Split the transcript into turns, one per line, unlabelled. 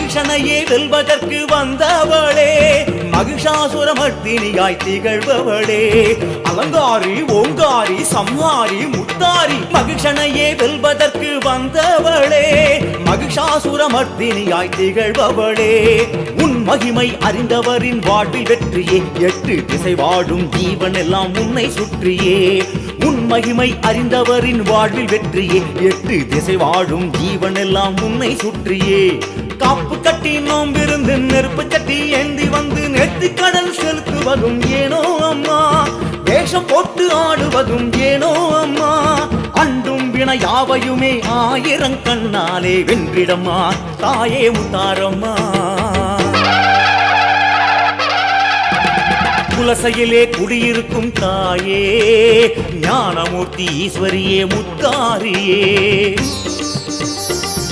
மகிஷனையே வெல்வதற்கு வந்தவளே மகிஷாசுரமர்த்தினியாய் திகழ்பவளே அலங்காரி ஓங்காரி சம்ஹாரி முத்தாரி மகிஷனையே வெல்வதற்கு வந்தவளே மகிஷாசுரமர்த்தினியாய் திகழ்பவளே உன் மகிமை அறிந்தவரின் வாழ்வில் வெற்றியே 8 திசை வாடும் ஜீவன் எல்லாம் உன்னை சுற்றியே உன் மகிமை அறிந்தவரின் வாழ்வில் வெற்றியே 8 திசை வாடும் ஜீவன் எல்லாம் உன்னை சுற்றியே காப்பு கட்டி நோம்பிருந்து நெருப்பு சட்டி ஏந்தி வந்து நெத்தி கடல் செலுத்துவதும் ஏனோ அம்மா வேஷம் போட்டு ஆடுவதும் ஏனோ அம்மா அண்டும் வினையாவையுமே 1000 கண்ணாலே வென்றிடம்மா தாயே முத்தாரம்மா குலசையிலே குடியிருக்கும் தாயே ஞானமூர்த்தி ஈஸ்வரியே முத்தாரியே